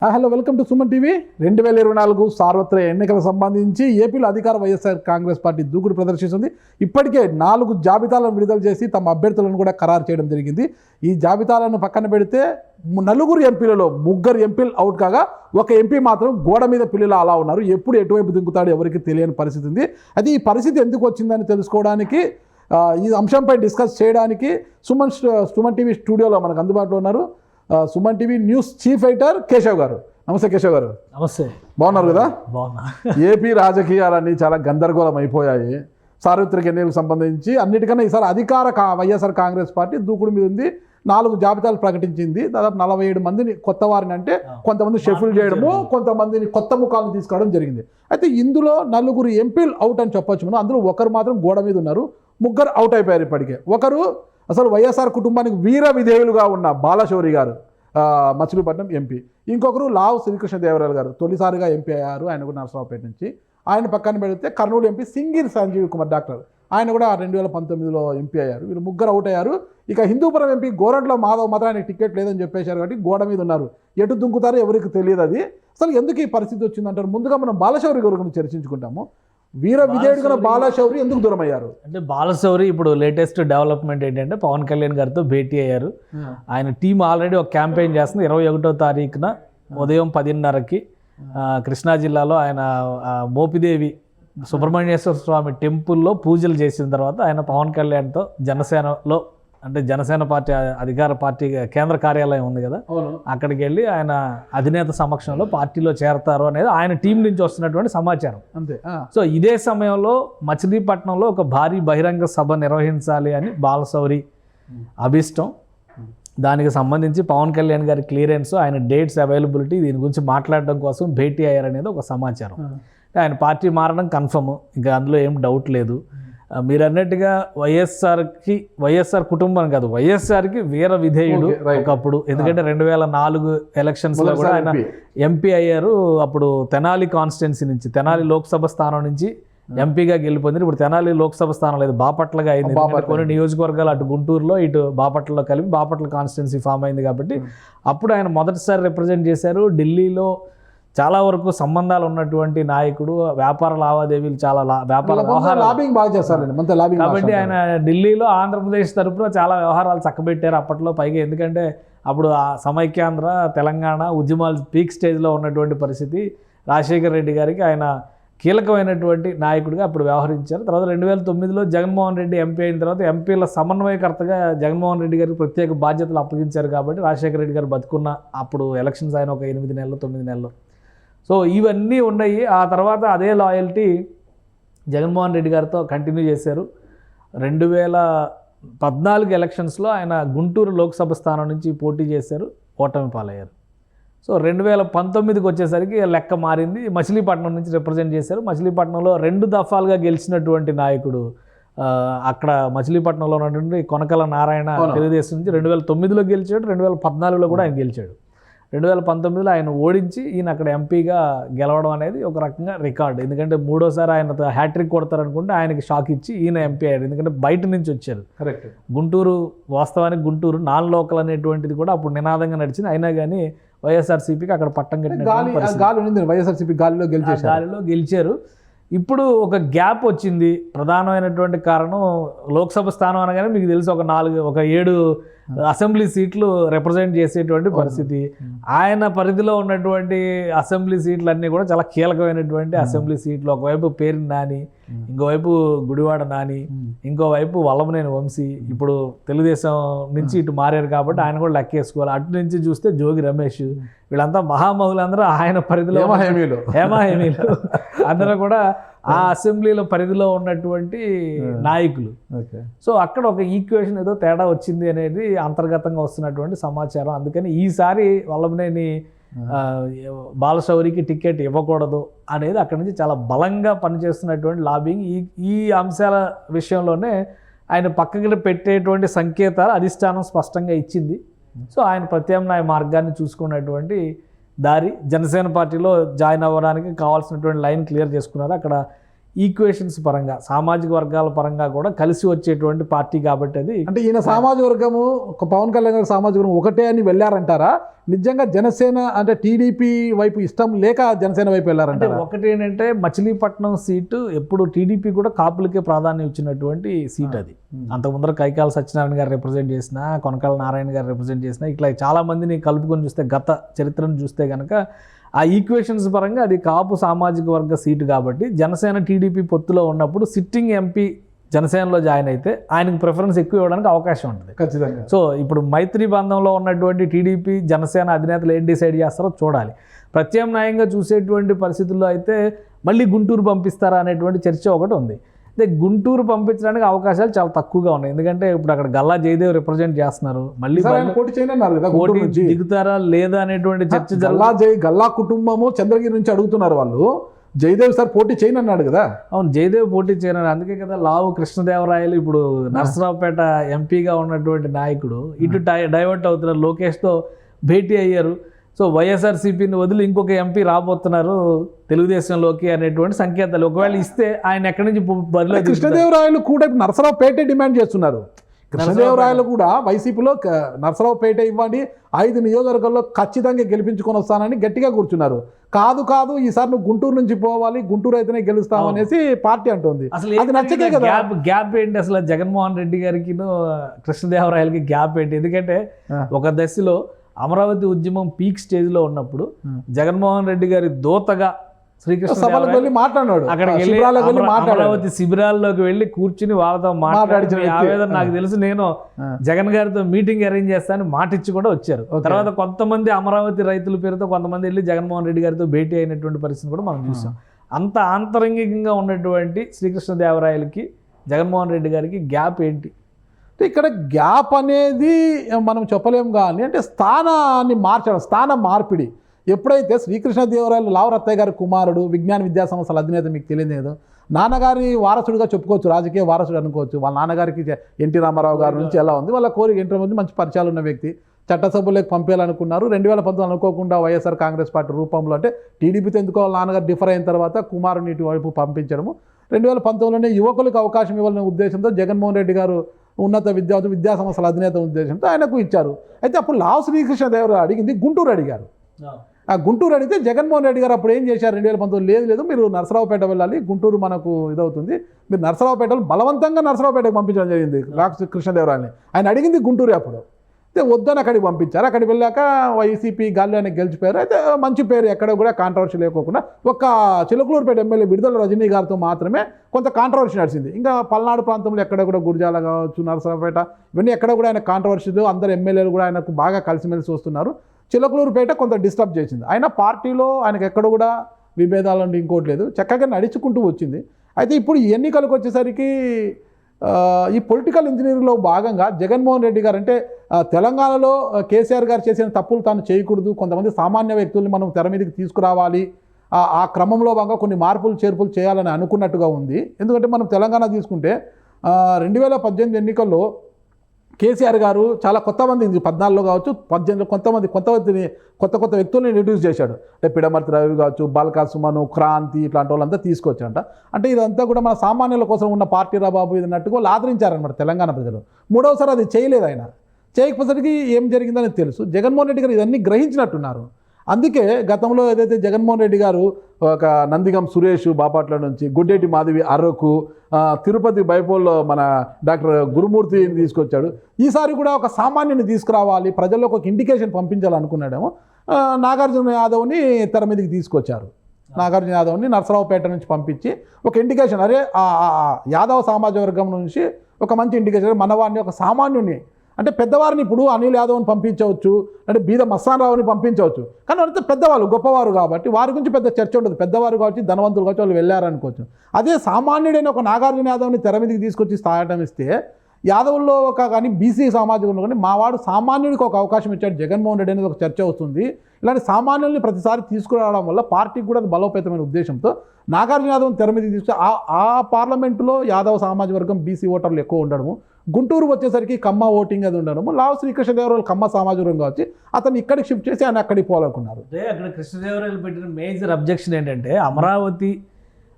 Hello, welcome to Suman TV. 2024 సార్వత్రిక ఎన్నికలకు సంబంధించి ఏపీలో అధికార వైఎస్ఆర్ కాంగ్రెస్ పార్టీ దూకుడు ప్రదర్శిస్తుంది. ఇప్పటికే 4 జాబితాలను విడుదల చేసి తమ అభ్యర్థులను కూడా ఖరారు చేయడం జరిగింది. ఈ జాబితాలను పక్కన పెడితే 4 ఎంపీలలో 3 ఎంపీలు అవుట్ కాగా ఒక ఎంపీ మాత్రం గోడ మీద పిల్లలు అలా ఉన్నారు. ఎప్పుడు ఎటువైపు దింకుతాడో ఎవరికి తెలియని పరిస్థితి ఉంది. అది ఈ పరిస్థితి ఎందుకు వచ్చిందని తెలుసుకోవడానికి, ఈ అంశంపై డిస్కస్ చేయడానికి సుమన్ టీవీ స్టూడియోలో మనకు అందుబాటులో ఉన్నారు Suman TV news chief editor Keshav గారు. నమస్తే కేశవ్ గారు. నమస్తే. బాగున్నారు కదా? బాగున్నా. ఏపీ రాజకీయాలన్నీ చాలా గందరగోళం అయిపోయాయి. సార్వత్రిక ఎన్నికలకు సంబంధించి అన్నిటికన్నా ఈసారి అధికార వైఎస్ఆర్ కాంగ్రెస్ పార్టీ దూకుడు మీద ఉంది. 4 జాబితాలు ప్రకటించింది. దాదాపు 47 మందిని కొత్త వారిని, అంటే కొంతమంది షెఫిల్ చేయడము, కొంతమందిని కొత్త ముఖాలను తీసుకురావడం జరిగింది. అయితే ఇందులో 4 ఎంపీలు అవుట్ అని చెప్పొచ్చు మనం. అందులో ఒకరు మాత్రం గోడ మీద ఉన్నారు. 3 అవుట్ అయిపోయారు ఇప్పటికే. ఒకరు అసలు వైఎస్ఆర్ కుటుంబానికి వీర విధేయులుగా ఉన్న బాలశౌరి గారు, మచిలీపట్నం ఎంపీ. ఇంకొకరు లావు శ్రీకృష్ణదేవరాయలు గారు, తొలిసారిగా ఎంపీ అయ్యారు. ఆయన కూడా నరసరావుపేట నుంచి. ఆయన పక్కన పెడితే కర్నూలు ఎంపీ సింగిల్ సంజీవ్ కుమార్ డాక్టర్, ఆయన కూడా 2019లో ఎంపీ అయ్యారు. వీళ్ళు 3 అవుట్ అయ్యారు. ఇక హిందూపురం ఎంపీ గోరంట్ల మాధవ్ మాత్రం ఆయనకి టికెట్ లేదని చెప్పేశారు కాబట్టి గోడ మీద ఉన్నారు. ఎటు దుంకుతారో ఎవరికి తెలియదు. అది అసలు ఎందుకు ఈ పరిస్థితి వచ్చిందంటారు? ముందుగా మనం బాలశౌరి గారి గురించి చర్చించుకుంటాము. వీర విజయుడుగా బాలశౌరి ఎందుకు దూరం అయ్యారు? అంటే బాలశౌరి ఇప్పుడు లేటెస్ట్ డెవలప్మెంట్ ఏంటంటే పవన్ కళ్యాణ్ గారితో భేటీ అయ్యారు. ఆయన టీం ఆల్రెడీ ఒక క్యాంపెయిన్ చేస్తుంది. 21వ తారీఖున ఉదయం 10:30కి కృష్ణా జిల్లాలో ఆయన మోపిదేవి సుబ్రహ్మణ్యేశ్వర స్వామి టెంపుల్లో పూజలు చేసిన తర్వాత ఆయన పవన్ కళ్యాణ్తో జనసేనలో, అంటే జనసేన పార్టీ అధికార పార్టీ కేంద్ర కార్యాలయం ఉంది కదా, అక్కడికి వెళ్ళి ఆయన అధినేత సమక్షంలో పార్టీలో చేరతారు అనేది ఆయన టీం నుంచి వస్తున్నటువంటి సమాచారం. అంతే. సో ఇదే సమయంలో మచిలీపట్నంలో ఒక భారీ బహిరంగ సభ నిర్వహించాలి అని బాలశౌరి అభిష్టం. దానికి సంబంధించి పవన్ కళ్యాణ్ గారి క్లియరెన్స్, ఆయన డేట్స్ అవైలబిలిటీ, దీని గురించి మాట్లాడడం కోసం భేటీ అయ్యారనేది ఒక సమాచారం. ఆయన పార్టీ మారడం కన్ఫర్మ్, ఇంకా అందులో ఏం డౌట్ లేదు. మీరు అన్నట్టుగా వైఎస్ఆర్ కుటుంబం కాదు, వైఎస్ఆర్కి వీర విధేయుడు ఒకప్పుడు. ఎందుకంటే 2004 ఎలక్షన్స్లో కూడా ఆయన ఎంపీ అయ్యారు. అప్పుడు తెనాలి కాన్స్టిట్యున్సీ నుంచి, తెనాలి లోక్సభ స్థానం నుంచి ఎంపీగా గెలిపోయింది. ఇప్పుడు తెనాలి లోక్సభ స్థానం లేదు, బాపట్లగా అయింది. కొన్ని నియోజకవర్గాలు అటు గుంటూరులో ఇటు బాపట్లలో కలిపి బాపట్ల కాన్స్టిట్యున్సీ ఫామ్ అయింది కాబట్టి అప్పుడు ఆయన మొదటిసారి రిప్రజెంట్ చేశారు. ఢిల్లీలో చాలా వరకు సంబంధాలు ఉన్నటువంటి నాయకుడు, వ్యాపార లావాదేవీలు చాలా కాబట్టి ఆయన ఢిల్లీలో ఆంధ్రప్రదేశ్ తరఫున చాలా వ్యవహారాలు చక్కబెట్టారు అప్పట్లో. పైగా ఎందుకంటే అప్పుడు ఆ సమైక్యాంధ్ర తెలంగాణ ఉద్యమాలు పీక్ స్టేజ్లో ఉన్నటువంటి పరిస్థితి. రాజశేఖర రెడ్డి గారికి ఆయన కీలకమైనటువంటి నాయకుడిగా అప్పుడు వ్యవహరించారు. తర్వాత 2009లో జగన్మోహన్ రెడ్డి ఎంపీ అయిన తర్వాత ఎంపీల సమన్వయకర్తగా జగన్మోహన్ రెడ్డి గారికి ప్రత్యేక బాధ్యతలు అప్పగించారు. కాబట్టి రాజశేఖర రెడ్డి గారు బతుకున్న అప్పుడు ఎలక్షన్స్ ఆయన ఒక 8 నెలలు 9 నెలలు. సో ఇవన్నీ ఉన్నాయి. ఆ తర్వాత అదే లాయల్టీ జగన్మోహన్ రెడ్డి గారితో కంటిన్యూ చేశారు. 2014 ఎలక్షన్స్లో ఆయన గుంటూరు లోక్సభ స్థానం నుంచి పోటీ చేశారు, ఓటమి పాలయ్యారు. సో 2019కి వచ్చేసరికి లెక్క మారింది. మచిలీపట్నం నుంచి రిప్రజెంట్ చేశారు. మచిలీపట్నంలో 2 దఫాలుగా గెలిచినటువంటి నాయకుడు. అక్కడ మచిలీపట్నంలో ఉన్నటువంటి కొనకల నారాయణ తెలుగుదేశం నుంచి 2009లో గెలిచాడు, 2014లో కూడా ఆయన గెలిచాడు. 2019లో ఆయన ఓడించి ఈయన అక్కడ ఎంపీగా గెలవడం అనేది ఒక రకంగా రికార్డు. ఎందుకంటే 3వసారి ఆయన హ్యాట్రిక్ కొడతారనుకుంటే ఆయనకి షాక్ ఇచ్చి ఈయన ఎంపీ అయ్యాడు. ఎందుకంటే బయట నుంచి వచ్చారు. కరెక్ట్. గుంటూరు, వాస్తవానికి గుంటూరు నాన్ లోకల్ అనేటువంటిది కూడా అప్పుడు నినాదంగా నడిచింది. అయినా కానీ వైఎస్ఆర్సీపీకి అక్కడ పట్టం కట్టిన వైఎస్ఆర్సీపీ గాలిలో గెలిచారు. ఇప్పుడు ఒక గ్యాప్ వచ్చింది. ప్రధానమైనటువంటి కారణం లోక్సభ స్థానం అనగానే మీకు తెలుసు ఒక 7 అసెంబ్లీ సీట్లు రిప్రజెంట్ చేసేటువంటి పరిస్థితి. ఆయన పరిధిలో ఉన్నటువంటి అసెంబ్లీ సీట్లు అన్నీ కూడా చాలా కీలకమైనటువంటి అసెంబ్లీ సీట్లు. ఒకవైపు పేరు నాని, ఇంకోవైపు గుడివాడ నాని, ఇంకోవైపు వల్లభనేని వంశీ. ఇప్పుడు తెలుగుదేశం నుంచి ఇటు మారారు కాబట్టి ఆయన కూడా లెక్కేసుకోవాలి. అటు నుంచి చూస్తే జోగి రమేష్, వీళ్ళంతా మహామహులందరూ ఆయన పరిధిలో హేమాహేమీలు అందరూ కూడా ఆ అసెంబ్లీలో పరిధిలో ఉన్నటువంటి నాయకులు. సో అక్కడ ఒక ఈక్వేషన్ ఏదో తేడా వచ్చింది అనేది అంతర్గతంగా వస్తున్నటువంటి సమాచారం. అందుకని ఈసారి వల్లభనేని బాలశౌరికి టికెట్ ఇవ్వకూడదు అనేది అక్కడి నుంచి చాలా బలంగా పనిచేస్తున్నటువంటి లాబింగ్. ఈ అంశాల విషయంలోనే ఆయన పక్కకి పెట్టేటువంటి సంకేతాలు అధిష్టానం స్పష్టంగా ఇచ్చింది. సో ఆయన ప్రత్యామ్నాయ మార్గాన్ని చూసుకున్నటువంటి దారి, జనసేన పార్టీలో జాయిన్ అవ్వడానికి కావాల్సినటువంటి లైన్ క్లియర్ చేసుకున్నారు. అక్కడ ఈక్వేషన్స్ పరంగా సామాజిక వర్గాల పరంగా కూడా కలిసి వచ్చేటువంటి పార్టీ కాబట్టి అది అంటే ఈయన సామాజిక వర్గము ఒక పవన్ కళ్యాణ్ గారి సామాజిక వర్గం ఒకటే అని వెళ్ళారంటారా, నిజంగా జనసేన అంటే టీడీపీ వైపు ఇష్టం లేక జనసేన వైపు అంటే వెళ్ళారంటారా? ఒకటి ఏంటంటే మచిలీపట్నం సీటు ఎప్పుడు టీడీపీ కూడా కాపులకే ప్రాధాన్యం ఇచ్చినటువంటి సీట్ అది. అంతకుముందర కైకాల సత్యనారాయణ గారు రిప్రజెంట్ చేసిన, కొనకాల నారాయణ గారు రిప్రజెంట్ చేసిన, ఇట్లా చాలా మందిని కలుపుకొని చూస్తే గత చరిత్రను చూస్తే కనుక ఆ ఈక్వేషన్స్ పరంగా అది కాపు సామాజిక వర్గ సీటు కాబట్టి జనసేన టీడీపీ పొత్తులో ఉన్నప్పుడు సిట్టింగ్ ఎంపీ జనసేనలో జాయిన్ అయితే ఆయనకు ప్రిఫరెన్స్ ఎక్కువ ఇవ్వడానికి అవకాశం ఉంటుంది ఖచ్చితంగా. సో ఇప్పుడు మైత్రి బంధంలో ఉన్నటువంటి టీడీపీ జనసేన అధినేతలు ఏం డిసైడ్ చేస్తారో చూడాలి. ప్రత్యామ్నాయంగా చూసేటువంటి పరిస్థితుల్లో అయితే మళ్ళీ గుంటూరు పంపిస్తారా అనేటువంటి చర్చ ఒకటి ఉంది. అయితే గుంటూరు పంపించడానికి అవకాశాలు చాలా తక్కువగా ఉన్నాయి. ఎందుకంటే ఇప్పుడు అక్కడ గల్లా జయదేవ్ రిప్రజెంట్ చేస్తున్నారు, మళ్ళీ పోటీ చేయనన్నారు కదా, పోటీ దిగుతారా లేదా అనేటువంటి చర్చ గల్లా కుటుంబము చంద్రగిరి నుంచి అడుగుతున్నారు వాళ్ళు. జయదేవ్ సార్ పోటీ చేయనన్నాడు కదా. అవును, జయదేవ్ పోటీ చేయనన్నాడు. అందుకే కదా లావు కృష్ణదేవరాయలు ఇప్పుడు నరసరావుపేట ఎంపీగా ఉన్నటువంటి నాయకుడు ఇటు డైవర్ట్ అవుతున్నారు, లోకేష్తో భేటీ అయ్యారు. సో వైఎస్ఆర్సీపీని వదిలి ఇంకొక ఎంపీ రాబోతున్నారు తెలుగుదేశంలోకి అనేటువంటి సంకేతాలు. ఒకవేళ ఇస్తే ఆయన ఎక్కడి నుంచి బరిలో కృష్ణదేవరాయలు కూడా నరసరావుపేటే డిమాండ్ చేస్తున్నారు. కృష్ణదేవరాయలు కూడా వైసీపీలో నరసరావుపేట ఇవ్వండి, 5 నియోజకవర్గాల్లో ఖచ్చితంగా గెలిపించుకొని వస్తానని గట్టిగా కూర్చున్నారు. కాదు ఈసారి నువ్వు గుంటూరు నుంచి పోవాలి, గుంటూరు అయితేనే గెలుస్తావు అనేసి పార్టీ అంటుంది. అసలు అది నచ్చకే కదా. గ్యాప్ ఏంటి అసలు జగన్మోహన్ రెడ్డి గారికి కృష్ణదేవరాయలకి గ్యాప్ ఏంటి? ఎందుకంటే ఒక దశలో అమరావతి ఉద్యమం పీక్ స్టేజ్లో ఉన్నప్పుడు జగన్మోహన్ రెడ్డి గారి దోతగా శ్రీకృష్ణ మాట్లాడాడు. అక్కడికి వెళ్ళి అమరావతి శిబిరాల్లోకి వెళ్ళి కూర్చుని వాళ్ళతో మాట్లాడి ఆవేదన నాకు తెలుసు, నేను జగన్ గారితో మీటింగ్ అరేంజ్ చేస్తానని మాట ఇచ్చి కూడా వచ్చారు. తర్వాత కొంతమంది అమరావతి రైతుల పేరుతో కొంతమంది వెళ్ళి జగన్మోహన్ రెడ్డి గారితో భేటీ అయినటువంటి పరిస్థితి కూడా మనం చూసాం. అంత ఆంతరంగికంగా ఉన్నటువంటి శ్రీకృష్ణదేవరాయలకి జగన్మోహన్ రెడ్డి గారికి గ్యాప్ ఏంటి? ఇక్కడ గ్యాప్ అనేది మనం చెప్పలేము, కానీ అంటే స్థానాన్ని మార్చడం, స్థాన మార్పిడి. ఎప్పుడైతే శ్రీకృష్ణదేవరాయలు లావరత్తయ్య గారి కుమారుడు, విజ్ఞాన విద్యా సంస్థల అధినేత, మీకు తెలియదు, నాన్నగారి వారసుడిగా చెప్పుకోవచ్చు, రాజకీయ వారసుడు అనుకోవచ్చు. వాళ్ళ నాన్నగారికి ఎన్టీ రామారావు గారి నుంచి ఎలా ఉంది, వాళ్ళ కోరిక ఎన్టీ మంది మంచి పరిచయాలు ఉన్న వ్యక్తి, చట్టసభ్యులకు పంపేయాలనుకున్నారు. 2019 అనుకోకుండా వైఎస్ఆర్ కాంగ్రెస్ పార్టీ రూపంలో, అంటే టీడీపీతో ఎందుకో వాళ్ళ నాన్నగారు డిఫర్ అయిన తర్వాత కుమారుని ఇటువైపు పంపించడము, 2019లోనే యువకులకు అవకాశం ఇవ్వాలనే ఉద్దేశంతో జగన్మోహన్ రెడ్డి గారు ఉన్నత విద్యా సంస్థల అధినేత ఉద్దేశంతో ఆయనకు ఇచ్చారు. అయితే అప్పుడు లావు శ్రీకృష్ణదేవరాయలు అడిగింది గుంటూరు అడిగారు. ఆ గుంటూరు అడిగితే జగన్మోహన్ రెడ్డి గారు అప్పుడు ఏం చేశారు, 2019 లేదు మీరు నరసరావుపేట వెళ్ళాలి, గుంటూరు మనకు ఇదవుతుంది, మీరు నరసరావుపేటలో బలవంతంగా నరసరావుపేటకు పంపించడం జరిగింది లావు కృష్ణదేవరాయలని. ఆయన అడిగింది గుంటూరు. అప్పుడు అయితే వద్దని అక్కడికి పంపించారు. అక్కడికి వెళ్ళాక వైసీపీ గాల్లోనే గెలిచిపోయారు. అయితే మంచి పేరు, ఎక్కడ కూడా కాంట్రవర్సీ లేకోకుండా ఒక్క చిలకలూరుపేట ఎమ్మెల్యే విడుదల రజనీ గారితో మాత్రమే కొంత కాంట్రవర్సీ నడిచింది. ఇంకా పల్నాడు ప్రాంతంలో ఎక్కడ కూడా గురిజాల కావచ్చు, నరసరావుపేట, ఇవన్నీ ఎక్కడ కూడా ఆయన కాంట్రవర్సీలు, అందరు ఎమ్మెల్యేలు కూడా ఆయనకు బాగా కలిసిమెలిసి వస్తున్నారు. చిలకలూరుపేట కొంత డిస్టర్బ్ చేసింది. ఆయన పార్టీలో ఆయనకు ఎక్కడ కూడా విభేదాలు అంటే ఇంకోటి లేదు, చక్కగా నడుచుకుంటూ వచ్చింది. అయితే ఇప్పుడు ఎన్నికలకు వచ్చేసరికి ఈ పొలిటికల్ ఇంజనీరింగ్లో భాగంగా జగన్మోహన్ రెడ్డి గారు అంటే తెలంగాణలో కేసీఆర్ గారు చేసిన తప్పులు తాను చేయకూడదు, కొంతమంది సామాన్య వ్యక్తుల్ని మనం తెర మీదకి తీసుకురావాలి, ఆ క్రమంలో భాగంగా కొన్ని మార్పులు చేర్పులు చేయాలని అనుకున్నట్టుగా ఉంది. ఎందుకంటే మనం తెలంగాణ తీసుకుంటే 2018 ఎన్నికల్లో కేసీఆర్ గారు చాలా కొత్త మంది 14లో కావచ్చు 18లో కొత్త వ్యక్తుల్ని ఇంట్రడ్యూస్ చేశాడు. అంటే పిడమర్తి రవి కావచ్చు, బాల్కా సుమను, క్రాంతి, ఇట్లాంటి వాళ్ళంతా తీసుకొచ్చారంట. అంటే ఇదంతా కూడా మన సామాన్యుల కోసం ఉన్న పార్టీ రా బాబు ఇది అన్నట్టుగా వాళ్ళు ఆదరించారనమాట తెలంగాణ ప్రజలు. మూడవసారి అది చేయలేదు. ఆయన చేయకపోసరికి ఏం జరిగిందని తెలుసు. జగన్మోహన్ రెడ్డి గారు ఇవన్నీ గ్రహించినట్టున్నారు. అందుకే గతంలో ఏదైతే జగన్మోహన్ రెడ్డి గారు ఒక నందిగం సురేష్ బాపట్ల నుంచి, గుడ్డేటి మాధవి అరకు, తిరుపతి బైపోల్లో మన డాక్టర్ గురుమూర్తిని తీసుకొచ్చాడు. ఈసారి కూడా ఒక సామాన్యుని తీసుకురావాలి, ప్రజల్లోకి ఒక ఇండికేషన్ పంపించాలనుకున్నాడేమో. నాగార్జున యాదవ్ని తెర మీదకి తీసుకొచ్చారు. నాగార్జున యాదవ్ని నరసరావుపేట నుంచి పంపించి ఒక ఇండికేషన్, అరే యాదవ్ సామాజిక వర్గం నుంచి ఒక మంచి ఇండికేషన్, మనవాడిని ఒక సామాన్యుని, అంటే పెద్దవారిని ఇప్పుడు అనిల్ యాదవ్ని పంపించవచ్చు, అంటే బీద మస్తాన్ రావుని పంపించవచ్చు, కానీ వాళ్ళంతా పెద్దవాళ్ళు గొప్పవారు కాబట్టి వారి గురించి పెద్ద చర్చ ఉండదు. పెద్దవారు కావచ్చు, ధనవంతులు కావచ్చు, వాళ్ళు వెళ్ళారనుకోవచ్చు. అదే సామాన్యుడైన ఒక నాగార్జున యాదవ్ని తెర మీదకి తీసుకొచ్చి స్థాయటం ఇస్తే యాదవుల్లో ఒక కానీ బీసీ సామాజికంలో కానీ మావాడు సామాన్యుడికి ఒక అవకాశం ఇచ్చాడు జగన్మోహన్ రెడ్డి అనేది ఒక చర్చ వస్తుంది. ఇలాంటి సామాన్యుల్ని ప్రతిసారి తీసుకురావడం వల్ల పార్టీకి కూడా అది బలోపేతమైన ఉద్దేశంతో నాగార్జున యాదవ్ని తెర మీదకి తీసుకు ఆ పార్లమెంటులో యాదవ సామాజిక వర్గం బీసీ ఓటర్లు ఎక్కువ ఉండడము, గుంటూరు వచ్చేసరికి కమ్మ ఓటింగ్ అది ఉండడము, లావు శ్రీకృష్ణదేవరాయలు కమ్మ సామాజిక వర్గం వచ్చి అతను ఇక్కడికి షిఫ్ట్ చేసి ఆయన అక్కడికి పోవాలనుకున్నారు. అక్కడ కృష్ణదేవరాయలు పెట్టిన మేజర్ అబ్జెక్షన్ ఏంటంటే అమరావతి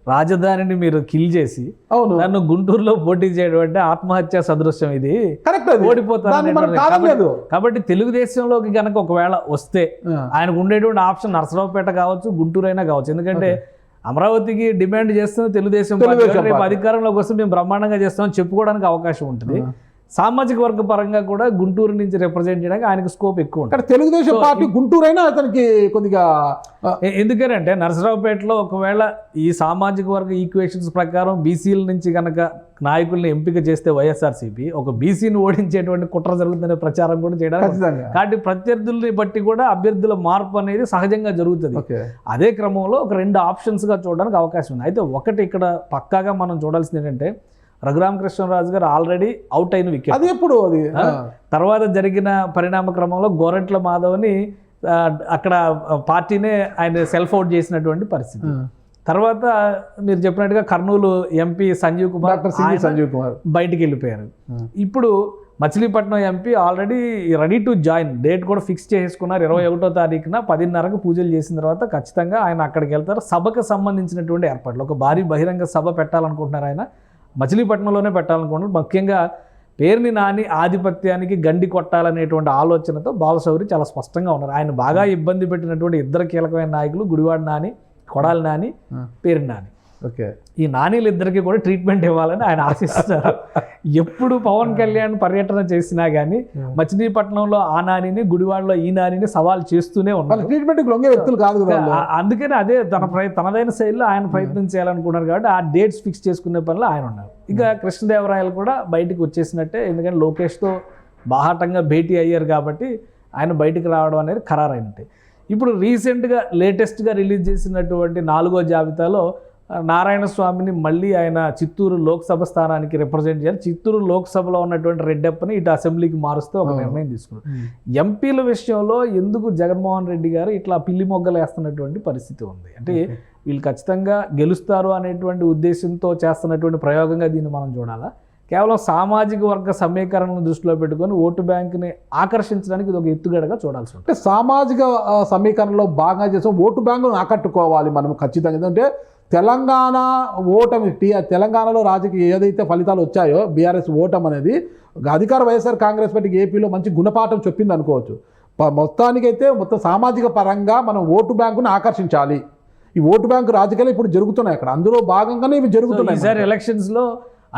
రాజధానిని మీరు కిల్ చేసి అవును నన్ను గుంటూరులో పోటీ చేయడం అంటే ఆత్మహత్య సదృశ్యం ఇది, కరెక్ట్, ఓడిపోతారు దాన్ని మనం కాదనలేదు. కాబట్టి తెలుగుదేశంలోకి కనుక ఒకవేళ వస్తే ఆయనకు ఉండేటువంటి ఆప్షన్ నరసరావుపేట కావచ్చు, గుంటూరు అయినా కావచ్చు. ఎందుకంటే అమరావతికి డిమాండ్ చేస్తున్న తెలుగుదేశం పార్టీ, రేపు అధికారంలోకి వస్తే మేము బ్రహ్మాండంగా చేస్తామని చెప్పుకోవడానికి అవకాశం ఉంటుంది. సామాజిక వర్గ పరంగా కూడా గుంటూరు నుంచి రిప్రజెంట్ చేయడానికి ఆయనకు స్కోప్ ఎక్కువ ఉంటుంది. తెలుగుదేశం పార్టీ గుంటూరు అయినా అతనికి కొద్దిగా ఎందుకంటే నరసరావుపేటలో ఒకవేళ ఈ సామాజిక వర్గ ఈక్వేషన్స్ ప్రకారం బీసీల నుంచి కనుక నాయకుల్ని ఎంపిక చేస్తే వైఎస్ఆర్సీపీ ఒక బీసీని ఓడించేటువంటి కుట్ర జరుగుతుందనే ప్రచారం కూడా చేయడానికి, కాబట్టి ప్రత్యర్థుల్ని బట్టి కూడా అభ్యర్థుల మార్పు అనేది సహజంగా జరుగుతుంది. అదే క్రమంలో ఒక 2 ఆప్షన్స్గా చూడడానికి అవకాశం ఉంది. అయితే ఒకటి ఇక్కడ పక్కాగా మనం చూడాల్సింది ఏంటంటే రఘురామకృష్ణరాజు గారు ఆల్రెడీ అవుట్ అయిన వికెట్. అది ఎప్పుడు అది తర్వాత జరిగిన పరిణామ క్రమంలో గోరంట్ల మాధవ్ని అక్కడ పార్టీనే ఆయన సెల్ఫ్ అవుట్ చేసినటువంటి పరిస్థితి. తర్వాత మీరు చెప్పినట్టుగా కర్నూలు ఎంపీ సంజీవ్ కుమార్ బయటికి వెళ్ళిపోయారు. ఇప్పుడు Machilipatnam MP already ready to join, date కూడా ఫిక్స్ చేసుకున్నారు. 21వ తారీఖున 10:30కు పూజలు చేసిన తర్వాత ఖచ్చితంగా ఆయన అక్కడికి వెళ్తారు. సభకు సంబంధించినటువంటి ఏర్పాట్లు, ఒక భారీ బహిరంగ సభ పెట్టాలనుకుంటున్నారు. ఆయన మచిలీపట్నంలోనే పెట్టాలనుకుంటున్నారు. ముఖ్యంగా పేరుని నాని ఆధిపత్యానికి గండి కొట్టాలనేటువంటి ఆలోచనతో బాలశౌరి చాలా స్పష్టంగా ఉన్నారు. ఆయన బాగా ఇబ్బంది పెట్టినటువంటి 2 కీలకమైన నాయకులు గుడివాడ నాని, కొడాలి నాని, పేరుని నాని. ఓకే, ఈ నానీలిద్దరికీ కూడా ట్రీట్మెంట్ ఇవ్వాలని ఆయన ఆశిస్తారు. ఎప్పుడు పవన్ కళ్యాణ్ పర్యటన చేసినా కానీ మచిలీపట్నంలో ఆ నానిని, గుడివాడలో ఈ నానిని సవాల్ చేస్తూనే ఉన్నారు. ట్రీట్మెంట్ లొంగే వ్యక్తులు కాదు కదా. అందుకని అదే తనదైన శైలిలో ఆయన ప్రయత్నం చేయాలనుకున్నారు. కాబట్టి ఆ డేట్స్ ఫిక్స్ చేసుకునే పనిలో ఆయన ఉన్నారు. ఇక కృష్ణదేవరాయలు కూడా బయటకు వచ్చేసినట్టే, ఎందుకంటే లోకేష్తో బాహాటంగా భేటీ అయ్యారు కాబట్టి ఆయన బయటికి రావడం అనేది ఖరారైనట్టే. ఇప్పుడు రీసెంట్గా లేటెస్ట్గా రిలీజ్ చేసినటువంటి 4వ జాబితాలో నారాయణ స్వామిని మళ్ళీ ఆయన చిత్తూరు లోక్సభ స్థానానికి రిప్రజెంట్ చేయాలి. చిత్తూరు లోక్సభలో ఉన్నటువంటి రెడ్డప్పని ఇటు అసెంబ్లీకి మారుస్తూ ఒక నిర్ణయం తీసుకున్నారు. ఎంపీల విషయంలో ఎందుకు జగన్మోహన్ రెడ్డి గారు ఇట్లా పిల్లి మొగ్గలు వేస్తున్నటువంటి పరిస్థితి ఉంది అంటే వీళ్ళు ఖచ్చితంగా గెలుస్తారు అనేటువంటి ఉద్దేశంతో చేస్తున్నటువంటి ప్రయోగంగా దీన్ని మనం చూడాలా, కేవలం సామాజిక వర్గ సమీకరణను దృష్టిలో పెట్టుకొని ఓటు బ్యాంకుని ఆకర్షించడానికి ఇది ఒక ఎత్తుగడగా చూడాల్సి ఉంటుంది. సామాజిక సమీకరణలో బాగా చేసాం, ఓటు బ్యాంకును ఆకట్టుకోవాలి మనం ఖచ్చితంగా. ఎందుకంటే తెలంగాణ ఓటమి, తెలంగాణలో రాజకీయ ఏదైతే ఫలితాలు వచ్చాయో బీఆర్ఎస్ ఓటమి అనేది అధికార వైఎస్ఆర్ కాంగ్రెస్ పార్టీకి ఏపీలో మంచి గుణపాఠం చెప్పింది అనుకోవచ్చు. మొత్తానికైతే మొత్తం సామాజిక పరంగా మనం ఓటు బ్యాంకును ఆకర్షించాలి. ఈ ఓటు బ్యాంకు రాజకీయాలు ఇప్పుడు జరుగుతున్నాయి అక్కడ, అందులో భాగంగానే ఇవి జరుగుతున్నాయి. ఈసారి ఎలక్షన్స్లో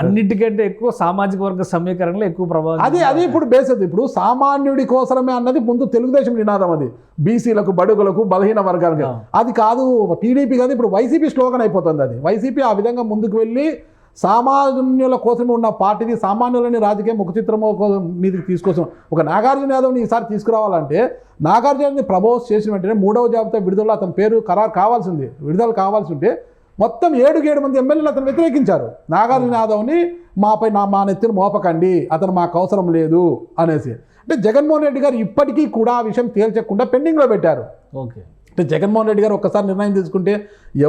అన్నిటికంటే ఎక్కువ సామాజిక వర్గ సమీకరణలో ఎక్కువ ప్రభావం అదే ఇప్పుడు బేస్ అది. ఇప్పుడు సామాన్యుడి కోసమే అన్నది ముందు తెలుగుదేశం నినాదం, అది బీసీలకు, బడుగులకు, బలహీన వర్గాలకు. అది కాదు టీడీపీ కాదు, ఇప్పుడు వైసీపీ స్లోగన్ అయిపోతుంది. అది వైసీపీ ఆ విధంగా ముందుకు వెళ్ళి సామాన్యుల కోసమే ఉన్న పార్టీని, సామాన్యులని రాజకీయ ముఖచిత్రము మీదకి తీసుకొచ్చాం. ఒక నాగార్జున యాదవ్ని ఈసారి తీసుకురావాలంటే నాగార్జునని ప్రపోజ్ చేసిన వెంటనే 3వ జాబితా విడుదల అతని పేరు ఖరారు కావాల్సింది, విడుదల కావాల్సి ఉంటే మొత్తం 7 మంది ఎమ్మెల్యేలు అతను వ్యతిరేకించారు. నాగార్జున యాదవ్ని మా నెత్తిని మోపకండి, అతను మాకు అవసరం లేదు అనేసి. అంటే జగన్మోహన్ రెడ్డి గారు ఇప్పటికీ కూడా ఆ విషయం తేల్చకుండా పెండింగ్లో పెట్టారు. ఓకే, అంటే జగన్మోహన్ రెడ్డి గారు ఒక్కసారి నిర్ణయం తీసుకుంటే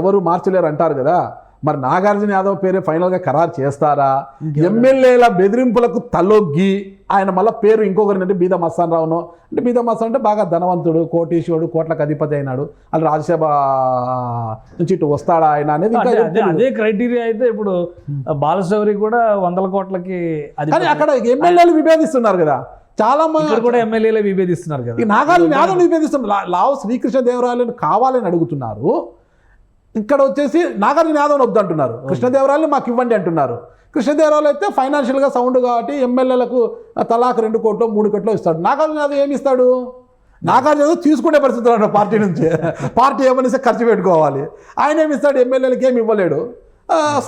ఎవరు మార్చలేరు అంటారు కదా. మరి నాగార్జున యాదవ్ పేరే ఫైనల్గా ఖరారు చేస్తారా? ఎమ్మెల్యేల బెదిరింపులకు తలొగ్గి ఆయన మళ్ళీ పేరు ఇంకొకరినంటే బీద మస్తాన్ రావును, అంటే బీద మస్తాన్ అంటే బాగా ధనవంతుడు, కోటీశ్వరుడు, కోట్లకు అధిపతి అయినాడు, అలా రాజ్యసభ నుంచి ఇటు వస్తాడా ఆయన అనేది అదే క్రైటీరియా. అయితే ఇప్పుడు బాలశౌరి కూడా 100 కోట్లకి, కానీ అక్కడ ఎమ్మెల్యేలు విభేదిస్తున్నారు కదా, చాలా మంది కూడా ఎమ్మెల్యేలే విభేదిస్తున్నారు కదా. నాగార్జున యాదవ్ విభేదిస్తున్నారు. లావు శ్రీకృష్ణదేవరాయలను కావాలని అడుగుతున్నారు, ఇక్కడ వచ్చేసి నాగార్జున యాదవ్ వద్దంటున్నారు. కృష్ణదేవరాయలు మాకు ఇవ్వండి అంటున్నారు. కృష్ణదేవరాయలు అయితే ఫైనాన్షియల్గా సౌండ్ కాబట్టి ఎమ్మెల్యేలకు తలాకు 2 కోట్లు 3 కోట్లు ఇస్తాడు. నాగార్జున యాదవ్ ఏమి ఇస్తాడు? నాగార్జున యాదవ్ తీసుకునే పరిస్థితులు అంటారు పార్టీ నుంచి. పార్టీ ఏమనిస్తే ఖర్చు పెట్టుకోవాలి. ఆయన ఏమి ఇస్తాడు? ఎమ్మెల్యేలకి ఏమి ఇవ్వలేడు,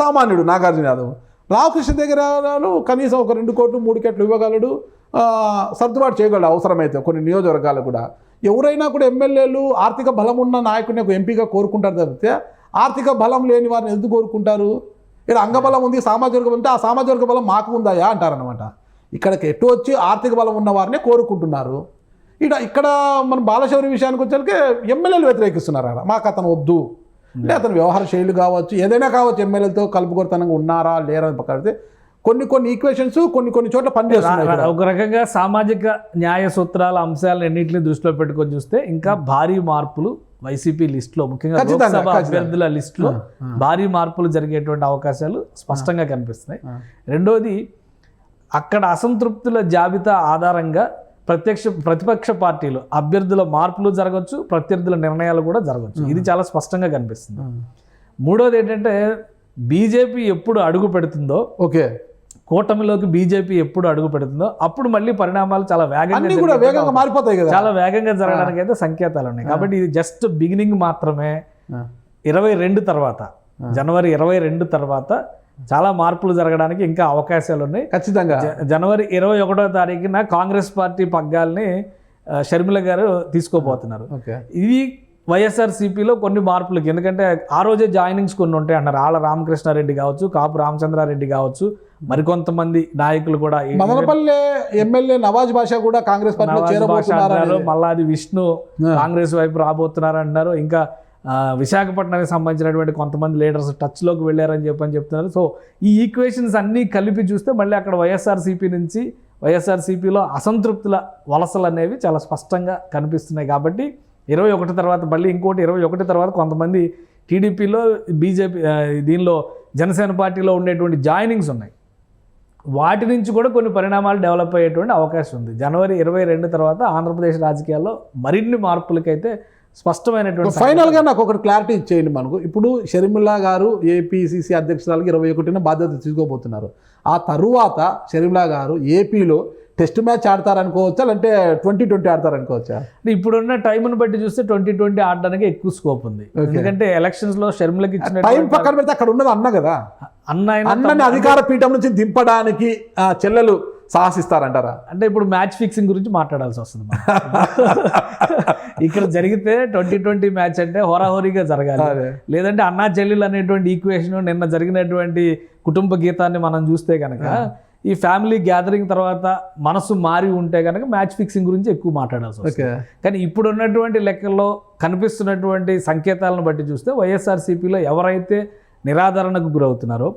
సామాన్యుడు నాగార్జున యాదవ్. కృష్ణదేవరాయలు కనీసం ఒక 2 కోట్లు 3 కోట్లు ఇవ్వగలడు, సర్దుబాటు చేయగలడు అవసరమైతే కొన్ని నియోజకవర్గాలు కూడా. ఎవరైనా కూడా ఎమ్మెల్యేలు ఆర్థిక బలం ఉన్న నాయకుడిని ఒక ఎంపీగా కోరుకుంటారు తప్పితే ఆర్థిక బలం లేని వారిని ఎందుకు కోరుకుంటారు? ఇక్కడ అంగబలం ఉంది, సామాజిక బలం ఉంటే ఆ సామాజిక బలం మాకు ఉందాయా అంటారనమాట. ఇక్కడికి ఎటు వచ్చి ఆర్థిక బలం ఉన్న వారిని కోరుకుంటున్నారు. ఇక్కడ మన బాలశౌరి విషయానికి వచ్చేసరికి ఎమ్మెల్యేలు వ్యతిరేకిస్తున్నారు. మాకు అతను వద్దు అంటే అతని వ్యవహార శైలి కావచ్చు, ఏదైనా కావచ్చు, ఎమ్మెల్యేలతో కలుపుకొరతనంగా ఉన్నారా లేరా అని పక్కడితే కొన్ని ఈక్వేషన్స్ కొన్ని చోట్ల పనిచేస్తున్నాయి. ఒక రకంగా సామాజిక న్యాయ సూత్రాల అంశాలను ఎన్నింటినీ దృష్టిలో పెట్టుకొని చూస్తే ఇంకా భారీ మార్పులు వైసీపీ లిస్టులో ముఖ్యంగా ఖచ్చితంగా, లోక్సభ ఖచ్చితంగా. అభ్యర్థుల లిస్టులో భారీ మార్పులు జరిగేటువంటి అవకాశాలు స్పష్టంగా కనిపిస్తున్నాయి. రెండోది అక్కడ అసంతృప్తుల జాబితా ఆధారంగా ప్రతిపక్ష పార్టీలు అభ్యర్థుల మార్పులు జరగవచ్చు, ప్రత్యర్థుల నిర్ణయాలు కూడా జరగవచ్చు. ఇది చాలా స్పష్టంగా కనిపిస్తుంది. మూడోది ఏంటంటే బీజేపీ ఎప్పుడు అడుగు పెడుతుందో, ఓకే, కూటమిలోకి బీజేపీ ఎప్పుడు అడుగు పెడుతుందో అప్పుడు మళ్ళీ పరిణామాలు చాలా అన్ని కూడా వేగంగా మారిపోతాయి కదా. చాలా వేగంగా జరగడానికి అయితే సంకేతాలు ఉన్నాయి. కాబట్టి ఇది జస్ట్ బిగినింగ్ మాత్రమే. 22 తర్వాత, జనవరి 22 తర్వాత చాలా మార్పులు జరగడానికి ఇంకా అవకాశాలు ఉన్నాయి. ఖచ్చితంగా జనవరి 21వ తారీఖున కాంగ్రెస్ పార్టీ పగ్గాల్ని షర్మిల గారు తీసుకోబోతున్నారు. ఓకే, ఇది వైఎస్ఆర్సీపీలో కొన్ని మార్పులకి, ఎందుకంటే ఆ రోజే జాయినింగ్స్ కొన్ని ఉంటాయి అన్నారు. ఆళ్ళ రామకృష్ణారెడ్డి కావచ్చు, కాపు రామచంద్రారెడ్డి కావచ్చు, మరికొంతమంది నాయకులు కూడా. మదనపల్లె ఎమ్మెల్యే నవాజ్ బాషా కూడా కాంగ్రెస్ పార్టీలో చేరబోతున్నారు. మల్లాది విష్ణు కాంగ్రెస్ వైపు రాబోతున్నారు అంటున్నారు. ఇంకా విశాఖపట్నానికి సంబంధించినటువంటి కొంతమంది లీడర్స్ టచ్లోకి వెళ్ళారని చెప్తున్నారు. సో ఈ ఈక్వేషన్స్ అన్నీ కలిపి చూస్తే మళ్ళీ అక్కడ వైఎస్ఆర్సీపీలో అసంతృప్తుల వలసలు అనేవి చాలా స్పష్టంగా కనిపిస్తున్నాయి. కాబట్టి 21 తర్వాత మళ్ళీ ఇంకోటి 21 తర్వాత కొంతమంది టీడీపీలో, బీజేపీ దీనిలో జనసేన పార్టీలో ఉండేటువంటి జాయినింగ్స్ ఉన్నాయి. వాటి నుంచి కూడా కొన్ని పరిణామాలు డెవలప్ అయ్యేటువంటి అవకాశం ఉంది. జనవరి 22 తర్వాత ఆంధ్రప్రదేశ్ రాజకీయాల్లో మరిన్ని మార్పులకైతే స్పష్టమైనటువంటి. ఫైనల్గా నాకు ఒకటి క్లారిటీ ఇచ్చేయండి. మనకు ఇప్పుడు షర్మిల గారు ఏపీసీసీ అధ్యక్షురాలకి 21న బాధ్యత తీసుకోబోతున్నారు. ఆ తరువాత షర్మిల గారు ఏపీలో టెస్ట్ మ్యాచ్ ఆడతారనుకోవచ్చా, అంటే 2020 ఆడతారనుకోవచ్చా? ఇప్పుడున్న టైంను బట్టి చూస్తే 2020 ఆడడానికి ఎక్కువ స్కోప్ ఉంది. ఎందుకంటే ఎలక్షన్స్ లో షర్మిలకి ఇచ్చిన టైం పక్కన పెడితే అక్కడ ఉన్నది అన్న కదా. అన్నని అధికార పీఠం నుంచి దింపడానికి చెల్లెలు సాహసిస్తారంటారా? అంటే ఇప్పుడు మ్యాచ్ ఫిక్సింగ్ గురించి మాట్లాడాల్సి వస్తుంది. ఇక్కడ జరిగితే 2020 మ్యాచ్ అంటే హోరాహోరీగా జరగాలి. లేదంటే అన్నా చెల్లెలు అనేటువంటి ఈక్వేషన్ నిన్న జరిగినటువంటి కుటుంబ గీతాన్ని మనం చూస్తే కనుక ఈ ఫ్యామిలీ గ్యాదరింగ్ తర్వాత మనసు మారి ఉంటే కనుక మ్యాచ్ ఫిక్సింగ్ గురించి ఎక్కువ మాట్లాడాల్సి వస్తుంది. కానీ ఇప్పుడు ఉన్నటువంటి లెక్కల్లో కనిపిస్తున్నటువంటి సంకేతాలను బట్టి చూస్తే వైఎస్ఆర్సీపీలో ఎవరైతే నిరాదరణకు గురవుతున్నారో,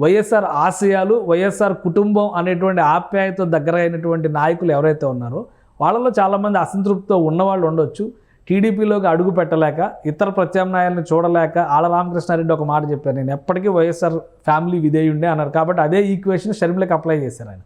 వైఎస్ఆర్ ఆశయాలు, వైఎస్ఆర్ కుటుంబం అనేటువంటి ఆప్యాయత దగ్గర అయినటువంటి నాయకులు ఎవరైతే ఉన్నారో వాళ్ళలో చాలామంది అసంతృప్తితో ఉన్నవాళ్ళు ఉండొచ్చు. టీడీపీలోకి అడుగు పెట్టలేక, ఇతర ప్రత్యామ్నాయాలను చూడలేక ఆళ్ళ రామకృష్ణారెడ్డి ఒక మాట చెప్పారు, నేను ఎప్పటికీ వైఎస్ఆర్ ఫ్యామిలీ విధేయుండే అన్నారు. కాబట్టి అదే ఈక్వేషన్ షర్మిలకి అప్లై చేశారు ఆయన.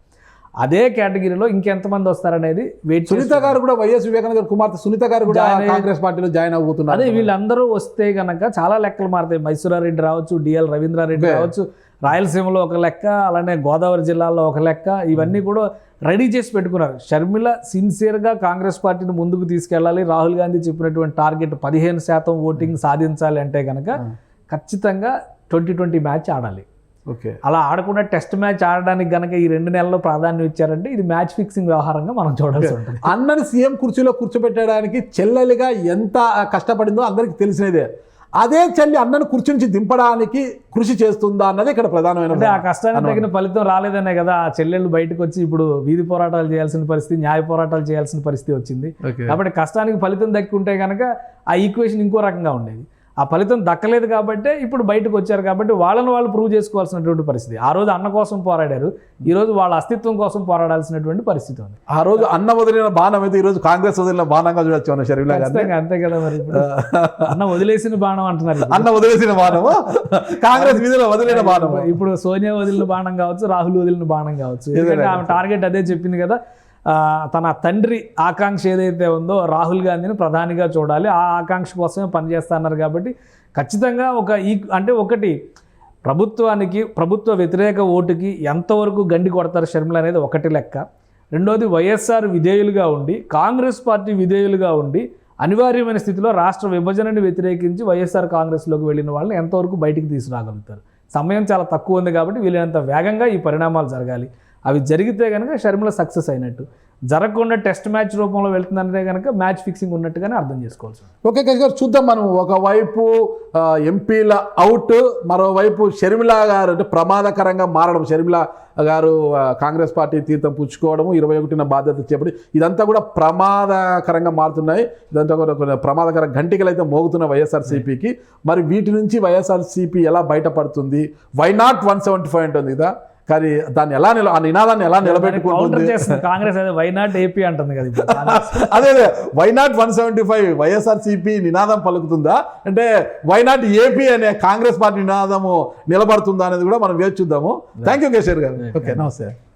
అదే కేటగిరీలో ఇంకెంతమంది వస్తారనేది వెయిట్. సునీత గారు కూడా, వైఎస్ వివేకానంద గారు కుమార్తె సునీత గారు కూడా కాంగ్రెస్ పార్టీలో జాయిన్ అవుతున్నారు. అదే వీళ్ళందరూ వస్తే కనుక చాలా లెక్కలు మారుతాయి. మైసూరారెడ్డి రావచ్చు, డిఎల్ రవీంద్రారెడ్డి రావచ్చు, రాయలసీమలో ఒక లెక్క, అలానే గోదావరి జిల్లాలో ఒక లెక్క. ఇవన్నీ కూడా రెడీ చేసి పెట్టుకున్నారు. షర్మిల సిన్సియర్గా కాంగ్రెస్ పార్టీని ముందుకు తీసుకెళ్ళాలి, రాహుల్ గాంధీ చెప్పినటువంటి టార్గెట్ 15% ఓటింగ్ సాధించాలి అంటే కనుక ఖచ్చితంగా 2020 మ్యాచ్ ఆడాలి. ఓకే, అలా ఆడకుండా టెస్ట్ మ్యాచ్ ఆడడానికి గనక ఈ 2 నెలల్లో ప్రాధాన్యం ఇచ్చారంటే ఇది మ్యాచ్ ఫిక్సింగ్ వ్యవహారంగా మనం చూడాల్సి ఉంటుంది. అన్నని సీఎం కుర్చీలో కూర్చోబెట్టడానికి చెల్లెలిగా ఎంత కష్టపడిందో అందరికీ తెలిసినదే. అదే చెల్లి అన్నను కుర్చీ నుంచి దింపడానికి కృషి చేస్తుందా అన్నది ఇక్కడ ప్రధానమైన. అంటే ఆ కష్టానికి తగిన ఫలితం రాలేదనే కదా ఆ చెల్లెళ్ళు బయటకు వచ్చి ఇప్పుడు వీధి పోరాటాలు చేయాల్సిన పరిస్థితి, న్యాయ పోరాటాలు చేయాల్సిన పరిస్థితి వచ్చింది. కాబట్టి కష్టానికి ఫలితం దక్కుంటే కనుక ఆ ఈక్వేషన్ ఇంకో రకంగా ఉండేది. ఆ ఫలితం దక్కలేదు కాబట్టి ఇప్పుడు బయటకు వచ్చారు. కాబట్టి వాళ్ళని వాళ్ళు ప్రూవ్ చేసుకోవాల్సినటువంటి పరిస్థితి. ఆ రోజు అన్న కోసం పోరాడారు, ఈ రోజు వాళ్ళ అస్తిత్వం కోసం పోరాడాల్సినటువంటి పరిస్థితి ఉంది. ఆ రోజు అన్న వదిలిన బాణం అయితే ఈ రోజు కాంగ్రెస్ వదిలిన బాణంగా చూడొచ్చు అన్న షర్మిల గారు. అంతే కదా మరి. అన్న వదిలేసిన బాణం అంటున్నారు. అన్న వదిలేసిన బాణము కాంగ్రెస్ వీధిలో వదిలిన బాణం. ఇప్పుడు సోనియా వదిలిన బాణం కావచ్చు, రాహుల్ వదిలిన బాణం కావచ్చు. ఎందుకంటే ఆమె టార్గెట్ అదే చెప్పింది కదా, తన తండ్రి ఆకాంక్ష ఏదైతే ఉందో రాహుల్ గాంధీని ప్రధానిగా చూడాలి, ఆ ఆకాంక్ష కోసమే పనిచేస్తున్నారు. కాబట్టి ఖచ్చితంగా ఒకటి ప్రభుత్వానికి, ప్రభుత్వ వ్యతిరేక ఓటుకి ఎంతవరకు గండి కొడతారు షర్మిల అనేది ఒకటి లెక్క. రెండోది వైఎస్ఆర్ విధేయులుగా ఉండి, కాంగ్రెస్ పార్టీ విధేయులుగా ఉండి, అనివార్యమైన స్థితిలో రాష్ట్ర విభజనని వ్యతిరేకించి వైఎస్ఆర్ కాంగ్రెస్లోకి వెళ్ళిన వాళ్ళని ఎంతవరకు బయటికి తీసుకురాగలుగుతారు. సమయం చాలా తక్కువ ఉంది కాబట్టి వీలైనంత వేగంగా ఈ పరిణామాలు జరగాలి. అవి జరిగితే కనుక షర్మిల సక్సెస్ అయినట్టు. జరగకుండా టెస్ట్ మ్యాచ్ రూపంలో వెళ్తుందంటే కనుక మ్యాచ్ ఫిక్సింగ్ ఉన్నట్టుగానే అర్థం చేసుకోవాల్సి. ఓకే కేశ్ గారు, చూద్దాం మనం. ఒకవైపు ఎంపీల అవుట్, మరోవైపు షర్మిల గారు అంటే ప్రమాదకరంగా మారడం. షర్మిల గారు కాంగ్రెస్ పార్టీ తీర్థం పుచ్చుకోవడము, 21న బాధ్యత చేపట్టి ఇదంతా కూడా ప్రమాదకరంగా మారుతున్నాయి. ఇదంతా కూడా ప్రమాదకర ఘంటికలు అయితే మోగుతున్న వైఎస్ఆర్సీపీకి. మరి వీటి నుంచి వైఎస్ఆర్సీపీ ఎలా బయటపడుతుంది? వై నాట్ 175 ఉంటుంది కదా, కానీ దాన్ని ఎలా ఆ నినాదాన్ని ఎలా కౌంటర్ నిలబెట్టుకుంటుంది చేస్తుంది కాంగ్రెస్, అదే వై నాట్ ఏపీ అంటుంది కదా ఇప్పుడు కాంగ్రెస్. అదే వై నాట్ 175 వైఎస్ఆర్సీపీ నినాదం పలుకుతుందా, అంటే వై నాట్ ఏపీ అనే కాంగ్రెస్ పార్టీ నినాదము నిలబడుతుందా అనేది కూడా మనం వేచి చూద్దాము. థ్యాంక్ యూ కేసీఆర్ గారు. ఓకే, నమస్తే.